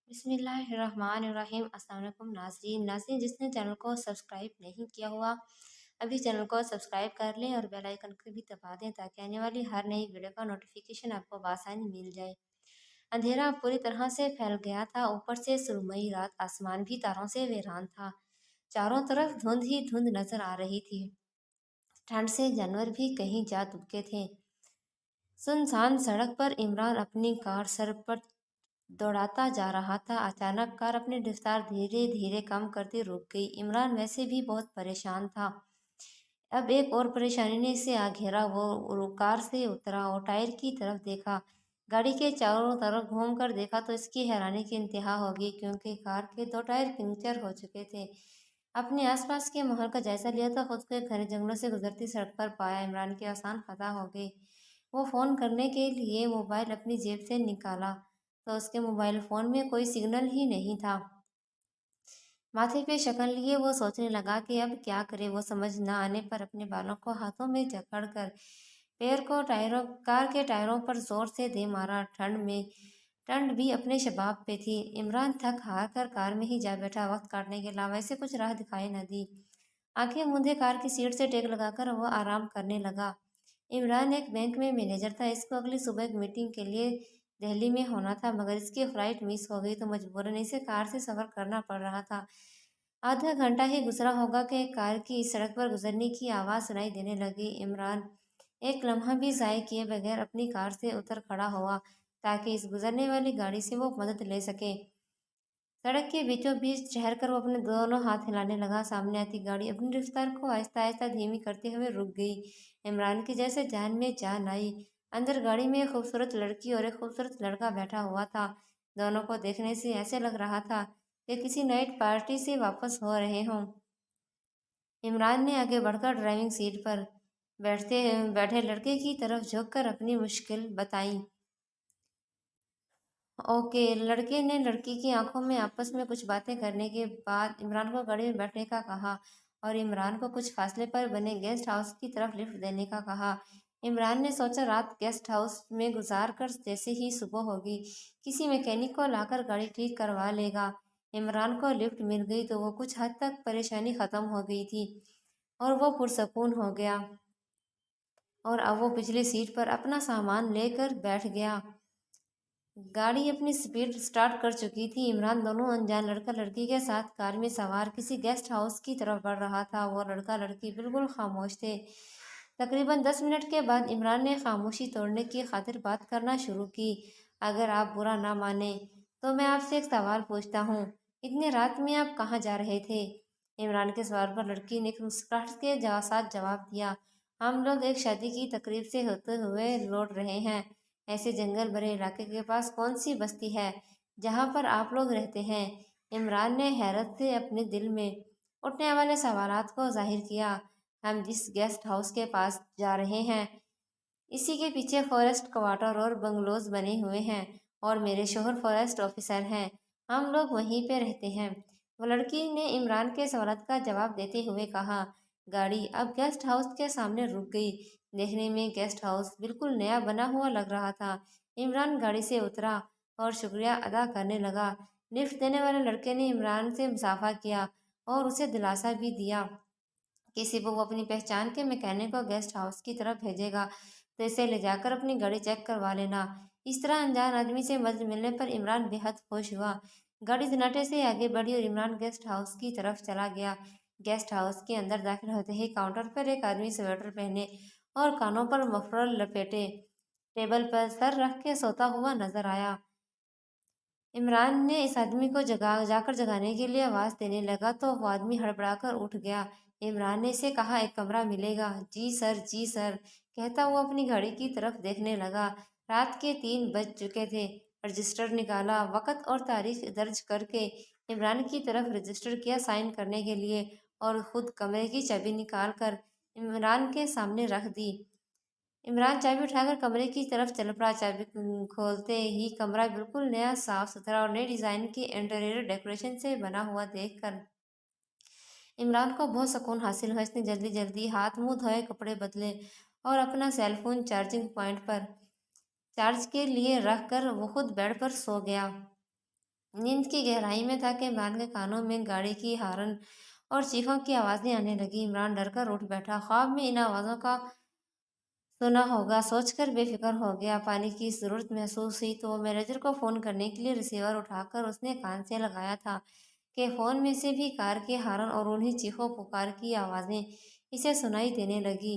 बिस्मिल्लाहिर्रहमानिर्रहीम। अस्सलाम वालेकुम नाज़रीन, जिसने चैनल को सब्सक्राइब नहीं किया हुआ अभी चैनल को सब्सक्राइब कर लें और बेल आइकन को भी दबा दें ताकि आने वाली हर नई वीडियो का नोटिफिकेशन आपको बआसानी मिल जाए। अंधेरा पूरी तरह से फैल गया था। ऊपर से सुरमई रात, आसमान भी तारों से वीरान था। चारों तरफ धुंध ही धुंध नजर आ रही थी। ठंड से जानवर भी कहीं जा चुके थे। सुनसान सड़क पर इमरान अपनी कार सर पर दौड़ाता जा रहा था। अचानक कार अपनी रफ्तार धीरे धीरे कम करती रुक गई। इमरान वैसे भी बहुत परेशान था। अब एक और परेशानी ने इसे आ घेरा। वो कार से उतरा और टायर की तरफ देखा। गाड़ी के चारों तरफ घूमकर देखा तो इसकी हैरानी की इंतहा होगी, क्योंकि कार के दो टायर पंक्चर हो चुके थे। अपने आसपास के माहौल का जायजा लिया तो खुद को एक घने जंगलों से गुजरती सड़क पर पाया। इमरान की आसान फतह हो गई। वो फ़ोन करने के लिए मोबाइल अपनी जेब से निकाला तो उसके मोबाइल फ़ोन में कोई सिग्नल ही नहीं था। माथे पे शक्ल लिए वो सोचने लगा कि अब क्या करे। वो समझ न आने पर अपने बालों को हाथों में जकड़कर पैर को कार के टायरों पर जोर से दे मारा। ठंड भी अपने शबाब पे थी। इमरान थक हार कर कार में ही जा बैठा। वक्त काटने के अलावा इसे कुछ राह दिखाई न दी। आंखें मूंदे कार की सीट से टेक लगाकर वो आराम करने लगा। इमरान एक बैंक में मैनेजर था। इसको अगली सुबह एक मीटिंग के लिए दिल्ली में होना था, मगर इसकी फ्लाइट मिस हो गई तो मजबूरन इसे कार से सफ़र करना पड़ रहा था। आधा घंटा ही गुजरा होगा कि कार की इस सड़क पर गुजरने की आवाज़ सुनाई देने लगी। इमरान एक लम्हा भी ज़ाय किए बगैर अपनी कार से उतर खड़ा हुआ ताकि इस गुजरने वाली गाड़ी से वो मदद ले सके। सड़क के बीचों बीच ठहरकर वो अपने दोनों हाथ हिलाने लगा। सामने आती गाड़ी अपनी रफ्तार को आहिस्ता आहिस्ता धीमी करते हुए रुक गई। इमरान की जैसे जान में जान आई। अंदर गाड़ी में एक खूबसूरत लड़की और एक खूबसूरत लड़का बैठा हुआ था। दोनों को देखने से ऐसे लग रहा था कि किसी नाइट पार्टी से वापस हो रहे हों। इमरान ने आगे बढ़कर ड्राइविंग सीट पर बैठे लड़के की तरफ झुककर अपनी मुश्किल बताई। ओके। लड़के ने लड़की की आंखों में आपस में कुछ बातें करने के बाद इमरान को गाड़ी में बैठने का कहा और इमरान को कुछ फासले पर बने गेस्ट हाउस की तरफ लिफ्ट देने का कहा। इमरान ने सोचा रात गेस्ट हाउस में गुजार कर जैसे ही सुबह होगी किसी मैकेनिक को लाकर गाड़ी ठीक करवा लेगा। इमरान को लिफ्ट मिल गई तो वो कुछ हद तक परेशानी ख़त्म हो गई थी और वो पुरसकून हो गया। और अब वो पिछली सीट पर अपना सामान लेकर बैठ गया। गाड़ी अपनी स्पीड स्टार्ट कर चुकी थी। इमरान दोनों अनजान लड़का लड़की के साथ कार में सवार किसी गेस्ट हाउस की तरफ बढ़ रहा था। वो लड़का लड़की बिल्कुल खामोश थे। तकरीबन 10 मिनट के बाद इमरान ने खामोशी तोड़ने की खातिर बात करना शुरू की। अगर आप बुरा ना माने तो मैं आपसे एक सवाल पूछता हूँ, इतनी रात में आप कहाँ जा रहे थे? इमरान के सवाल पर लड़की ने एक मुस्कुराहट के साथ जवाब दिया, हम लोग एक शादी की तकरीब से होते हुए लौट रहे हैं। ऐसे जंगल भरे इलाके के पास कौन सी बस्ती है जहाँ पर आप लोग रहते हैं? इमरान ने हैरत से अपने दिल में उठने वाले सवालात को जाहिर किया। हम जिस गेस्ट हाउस के पास जा रहे हैं इसी के पीछे फॉरेस्ट क्वार्टर और बंगलोज बने हुए हैं और मेरे शोहर फॉरेस्ट ऑफिसर हैं। हम लोग वहीं पे रहते हैं। वो लड़की ने इमरान के सवालात का जवाब देते हुए कहा। गाड़ी अब गेस्ट हाउस के सामने रुक गई। देखने में गेस्ट हाउस बिल्कुल नया बना हुआ लग रहा था। इमरान गाड़ी से उतरा और शुक्रिया अदा करने लगा। लिफ्ट देने वाले लड़के ने इमरान से मुसाफा किया और उसे दिलासा भी दिया किसी को वो अपनी पहचान के मैकेनिक को गेस्ट हाउस की तरफ भेजेगा तो इसे ले जाकर अपनी गाड़ी चेक करवा लेना। इस तरह अनजान आदमी से मदद मिलने पर इमरान बेहद खुश हुआ। गाड़ी सन्नाटे से आगे बढ़ी और इमरान गेस्ट हाउस की तरफ चला गया। गेस्ट हाउस के अंदर दाखिल होते ही काउंटर पर एक आदमी स्वेटर पहने और कानों पर मफलर लपेटे टेबल पर सर रख के सोता हुआ नजर आया। इमरान ने इस आदमी को जाकर जगाने के लिए आवाज़ देने लगा तो वो आदमी हड़बड़ाकर उठ गया। इमरान ने इसे कहा, एक कमरा मिलेगा? जी सर कहता वो अपनी घड़ी की तरफ देखने लगा। रात के 3 बज चुके थे। रजिस्टर निकाला, वक़्त और तारीख दर्ज करके इमरान की तरफ रजिस्टर किया साइन करने के लिए और ख़ुद कमरे की चाबी निकाल कर इमरान के सामने रख दी। इमरान चाबी उठाकर कमरे की तरफ चल पड़ा। चाबी खोलते ही कमरा बिल्कुल नया, साफ सुथरा और नए डिज़ाइन के इंटीरियर डेकोरेशन से बना हुआ देखकर इमरान को बहुत सुकून हासिल हुआ। इसने जल्दी जल्दी हाथ मुंह धोए, कपड़े बदले और अपना सेलफोन चार्जिंग पॉइंट पर चार्ज के लिए रख कर वो खुद बेड पर सो गया। नींद की गहराई में था कि इमरान के कानों में गाड़ी की हॉर्न और चीखों की आवाज़ें आने लगी। इमरान डर कर उठ बैठा। ख्वाब में इन आवाज़ों का सुना होगा सोचकर बेफिक्र हो गया। पानी की ज़रूरत महसूस हुई तो मैनेजर को फ़ोन करने के लिए रिसीवर उठाकर उसने कान से लगाया था कि फ़ोन में से भी कार के हॉर्न और उन्हीं चीखों पुकार की आवाज़ें इसे सुनाई देने लगी।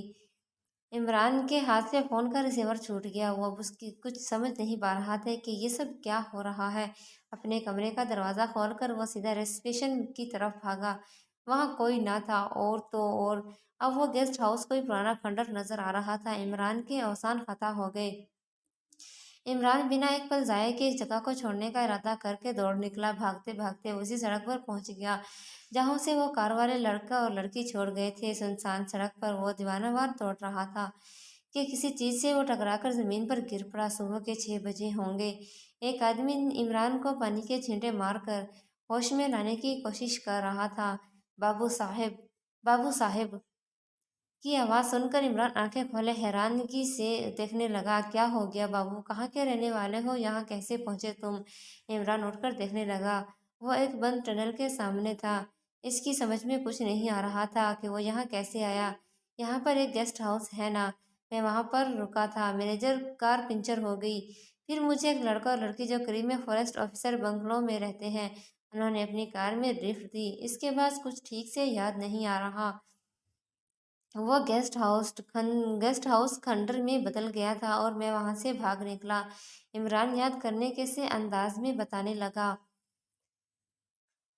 इमरान के हाथ से फ़ोन का रिसीवर छूट गया। वो अब उसकी कुछ समझ नहीं पा रहा था कि ये सब क्या हो रहा है। अपने कमरे का दरवाज़ा खोलकर वो सीधा रिसेप्शन की तरफ भागा। वहाँ कोई ना था और तो और अब वो गेस्ट हाउस कोई पुराना खंडर नज़र आ रहा था। इमरान के अवसान खता हो गए। इमरान बिना एक पल ज़ाया किए इस जगह को छोड़ने का इरादा करके दौड़ निकला। भागते भागते उसी सड़क पर पहुंच गया जहां से वो कार वाले लड़का और लड़की छोड़ गए थे। सुनसान सड़क पर वो दीवानावार दौड़ रहा था कि किसी चीज़ से वो टकराकर ज़मीन पर गिर पड़ा। सुबह के 6 बजे होंगे। एक आदमी इमरान को पानी के छींटे मारकर होश में लाने की कोशिश कर रहा था। बाबू साहेब, बाबू साहेब की आवाज़ सुनकर इमरान आंखें खोले हैरानगी से देखने लगा। क्या हो गया बाबू? कहाँ के रहने वाले हो? यहाँ कैसे पहुँचे तुम? इमरान उठकर देखने लगा। वो एक बंद टनल के सामने था। इसकी समझ में कुछ नहीं आ रहा था कि वो यहाँ कैसे आया। यहाँ पर एक गेस्ट हाउस है ना? मैं वहाँ पर रुका था। मैनेजर कार पंचर हो गई। फिर मुझे एक लड़का और लड़की जो करीब में फॉरेस्ट ऑफिसर बंगलों में रहते हैं, उन्होंने अपनी कार में लिफ्ट दी। इसके बाद कुछ ठीक से याद नहीं आ रहा। वो गेस्ट हाउस खंडर में बदल गया था और मैं वहां से भाग निकला। इमरान याद करने के से अंदाज में बताने लगा।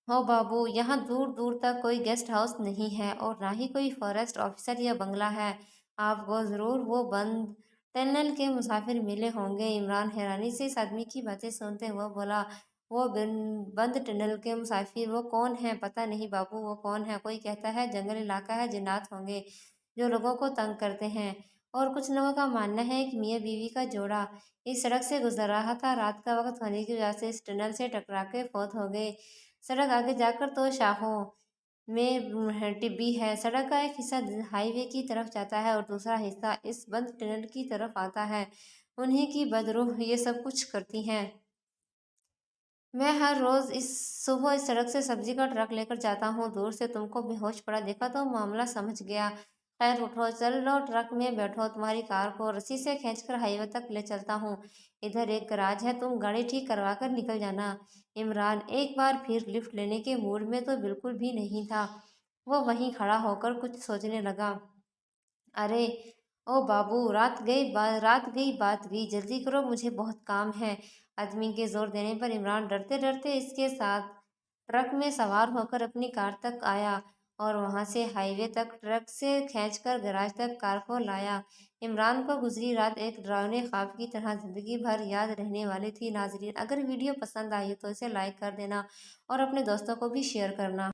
हो बाबू, यहाँ दूर दूर तक कोई गेस्ट हाउस नहीं है और ना ही कोई फॉरेस्ट ऑफिसर या बंगला है। आपको ज़रूर वो बंद टनल के मुसाफिर मिले होंगे। इमरान हैरानी से इस आदमी की बातें सुनते हुए बोला। वो बंद टनल के मुसाफिर? वो कौन है? पता नहीं बाबू, वो कौन है? कोई कहता है जंगल इलाका है, जिन्नात होंगे जो लोगों को तंग करते हैं। और कुछ लोगों का मानना है कि मियाँ बीवी का जोड़ा इस सड़क से गुजर रहा था। रात का वक्त होने की वजह से इस टनल से टकरा के फौत हो गए। सड़क आगे जाकर तो शाहों में टिब्बी है। सड़क का एक हिस्सा हाईवे की तरफ जाता है और दूसरा हिस्सा इस बंद टनल की तरफ आता है। उन्हीं की बदरूह ये सब कुछ करती हैं। मैं हर रोज सुबह इस सड़क से सब्जी का ट्रक लेकर जाता हूँ। दूर से तुमको बेहोश पड़ा देखा तो मामला समझ गया। खैर उठो, चल लो, ट्रक में बैठो। तुम्हारी कार को रस्सी से खींचकर हाईवे तक ले चलता हूँ। इधर एक गराज है, तुम गाड़ी ठीक करवा कर निकल जाना। इमरान एक बार फिर लिफ्ट लेने के मूड में तो बिल्कुल भी नहीं था। वो वहीं खड़ा होकर कुछ सोचने लगा। अरे ओ बाबू, रात गई बात गई, जल्दी करो, मुझे बहुत काम है। आदमी के जोर देने पर इमरान डरते डरते इसके साथ ट्रक में सवार होकर अपनी कार तक आया और वहां से हाईवे तक ट्रक से खींचकर गैराज तक कार को लाया। इमरान को गुजरी रात एक डरावने ख्वाब की तरह जिंदगी भर याद रहने वाली थी। नाजरीन, अगर वीडियो पसंद आई तो इसे लाइक कर देना और अपने दोस्तों को भी शेयर करना।